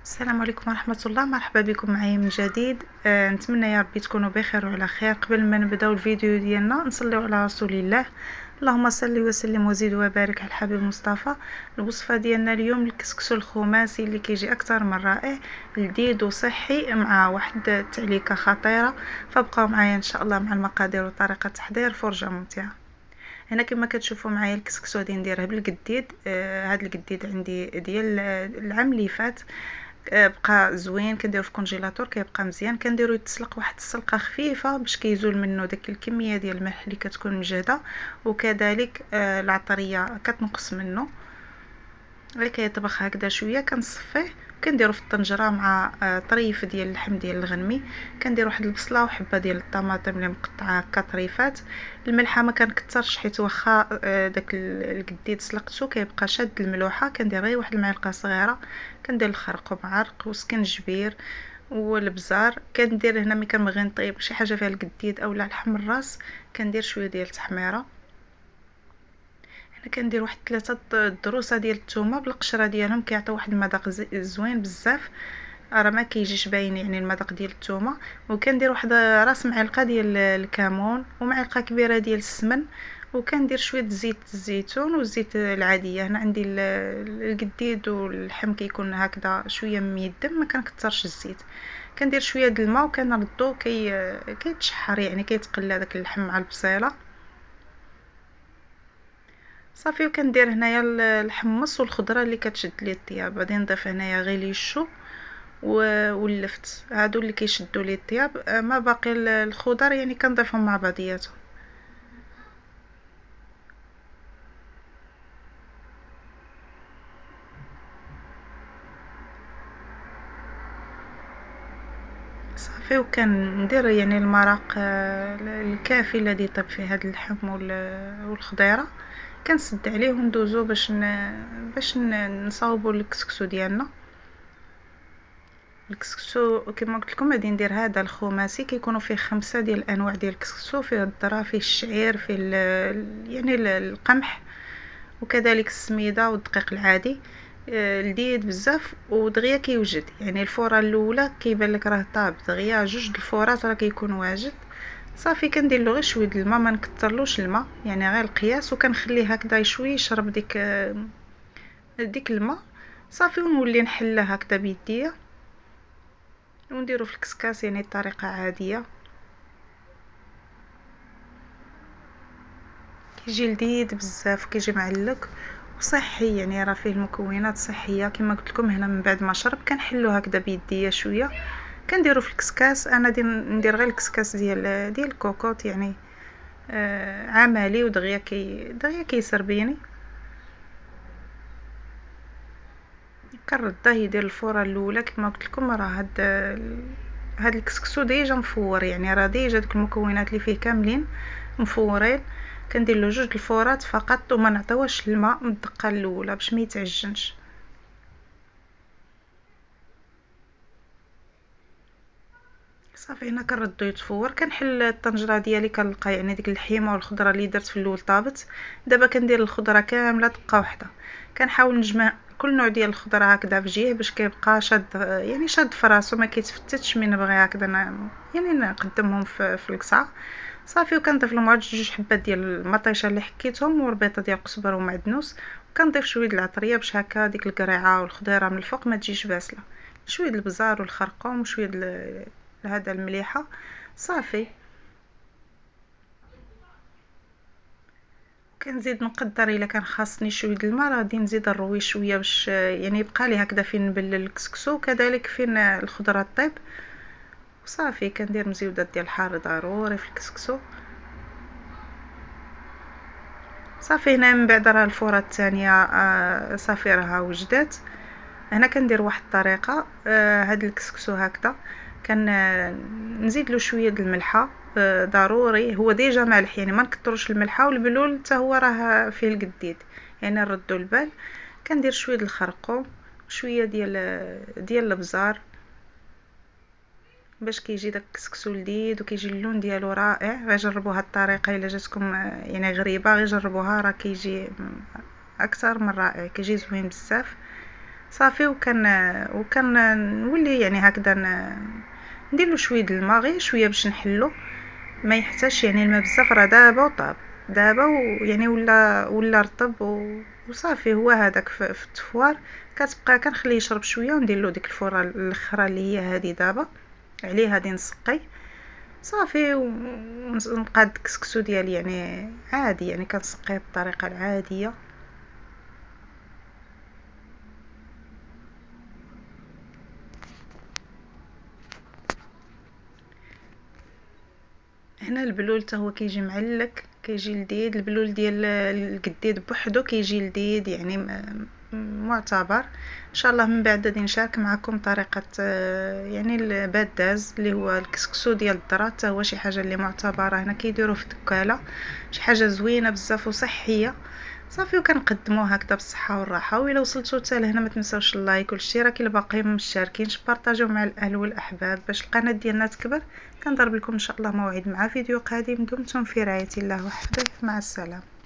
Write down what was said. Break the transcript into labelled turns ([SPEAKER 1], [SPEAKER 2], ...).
[SPEAKER 1] السلام عليكم ورحمة الله. مرحبا بكم معايا من جديد. نتمنى يا ربي تكونوا بخير وعلى خير. قبل ما نبداو الفيديو ديالنا نصليو على رسول الله. اللهم صل وسلم وزيد وبارك على الحبيب المصطفى. الوصفه ديالنا اليوم الكسكسو الخماسي اللي كيجي اكثر من رائع، لذيذ وصحي مع واحد التعليكه خطيره. فبقاو معايا ان شاء الله مع المقادير وطريقه التحضير، فرجه ممتعه. هنا كما كتشوفوا معايا الكسكسو غادي نديره بالقديد. هذا القديد عندي ديال العام اللي فات، بقى زوين. كنديرو في الكونجيلاتور كيبقى مزيان. كنديرو يتسلق واحد السلقه خفيفه باش كيزول منه داك الكميه ديال الملح اللي كتكون مجهده، وكذلك العطريه كتنقص منه. غير كيطبخ هكذا شويه كنصفيه. كنديرو في الطنجره مع طريف ديال اللحم ديال الغنمي. كندير واحد البصله وحبه ديال الطماطم اللي مقطعه هكا طريفات. الملحه ما كنكثرش حيت واخا داك القديد سلقته كيبقى شاد الملوحه. كندير غير واحد المعلقه صغيره. كندير الخرق ومعرق وسكنجبير والبزار. كندير هنا ملي كنبغي نطيب شي حاجه فيها القديد اولا لحم الراس كندير شويه ديال التحميره. انا كندير واحد 3 ضروسه ديال الثومه بالقشره ديالهم، كيعطيو واحد المذاق زوين بزاف. راه ما كيجيش باين يعني المذاق ديال الثومه. وكندير واحد راس معلقه ديال الكمون ومعلقه كبيره ديال السمن. وكندير شويه زيت الزيتون والزيت العاديه. هنا عندي القديد واللحم كيكون هكذا شويه ميدم، ما كنكثرش الزيت. كندير شويه د الماء وكنردو كيتشحر يعني كيتقلى داك اللحم مع البصيله صافي. وكندير هنايا الحمص والخضره اللي كتشد لي الطياب. غادي نضيف هنايا غير ليشو واللفت، هادو اللي كيشدوا لي الطياب. ما باقي الخضر يعني كنضيفهم مع بعضياتهم. صافي. وكندير يعني المرق الكافي الذي يطيب فيه هذا اللحم والخضيره. كنسد عليه وندوزو باش نصاوبوا الكسكسو ديالنا. الكسكسو كما قلت لكم غادي ندير هذا الخماسي، كيكونوا فيه 5 ديال الانواع ديال الكسكسو. فيه الذره، فيه الشعير، فيه يعني القمح، وكذلك السميده والدقيق العادي. لذيذ بزاف ودغيا كيوجد. يعني الفوره الاولى كيبان لك راه طاب، دغيا 2 الفورات راه كيكون واجد. صافي كندير له غير شويه د الماء، ما نكثرلوش الماء يعني غير القياس. وكنخليه هكذا شويه يشرب ديك الماء صافي. ونولي نحله هكذا بيديا ونديرو في الكسكاس يعني بطريقه عاديه. كيجي لذيذ بزاف، كيجي معلق وصحي. يعني راه فيه المكونات صحيه كما قلت لكم. هنا من بعد ما شرب كنحلو هكذا بيديا شويه. كنديرو في الكسكاس. انا ندير غير الكسكاس ديال الكوكوط يعني عملي دغيا كيسربيني. كنرده يدير الفوره الاولى كما قلت لكم. راه هاد الكسكسو ديجا مفور، يعني راه ديجا داك المكونات اللي فيه كاملين مفورين. كندير له 2 الفورات فقط وما نعطيوهش الماء من الدقه الاولى باش ما يتعجنش. صافي. هنا كنردو يتفور. كنحل الطنجره ديالي كنلقى يعني ديك الحيمه والخضره اللي درت في الاول طابت. دابا كندير الخضره كامله دقه واحده. كنحاول نجمع كل نوع ديال الخضره هكذا في جهه باش كيبقى شاد، يعني شاد في راسو ما كيتفتتش من نبغي هكذا يعني نقدمهم في القصعه. صافي. وكنضيف لهم 2 حبات ديال المطيشه اللي حكيتهم وربيطه ديال القزبر ومعدنوس. وكنضيف شويه د العطريه باش هكا ديك القريعه والخضيره من الفوق ما تجيش باسله. شويه د البزار والخرقوم وشويه هذا المليحه. صافي. كنزيد نقدر الا كان خاصني شويه د الماء غادي نزيد نروي شويه باش يعني يبقى لي هكذا فين نبلل الكسكسو وكذلك فين الخضره طيب. وصافي. كندير مزيودات ديال الحار ضروري في الكسكسو. صافي. هنا من بعد راه الفوره الثانيه صافي راها وجدات. هنا كندير واحد الطريقه. هاد الكسكسو هكذا نزيد له شويه د الملحه ضروري. هو ديجا مالح يعني ما نكثروش الملحه. والبلول حتى هو راه فيه القديد يعني نردو البال. كندير شويه د الخرقوم وشويه ديال البزار باش كيجي داك الكسكسو لذيذ وكيجي اللون ديالو رائع. غير جربوا هاد الطريقه الا جاتكم يعني غريبه، غير جربوها راه كيجي اكثر من رائع، كيجي زوين بزاف. صافي. وكان نولي يعني هكذا ندير له شويه د الماء، غير شويه باش نحلو، ما يحتاجش يعني الماء بزاف، راه دابا وطاب دابا ويعني ولا رطب وصافي. هو هذاك في التفوار كتبقى كنخليه يشرب شويه وندير له ديك الفوره الاخرى اللي هي هذه دابا عليه، هذه نسقي صافي ونبقى الكسكسو ديالي يعني عادي، يعني كنسقيه بالطريقه العاديه. هنا البلول حتى هو كيجي معلك، كيجي لذيذ. البلول ديال القديد بوحدو كيجي لذيذ يعني معتبر. ان شاء الله من بعد غادي نشارك معكم طريقه يعني الباداز اللي هو الكسكسو ديال الذره، حتى هو شي حاجه اللي معتبره هنا كيديروه في الدكاله، شي حاجه زوينه بزاف وصحيه صافي. وكنقدموه هكذا بالصحه والراحه. وإلا وصلتوا حتى لهنا ما تنساوش اللايك والاشتراك الا باقيين مشتركينش، بارطاجيو مع الاهل والاحباب باش القناه ديالنا تكبر. كنضرب لكم ان شاء الله موعد مع فيديو قادم. دمتم في رعايه الله وحفظه، مع السلامه.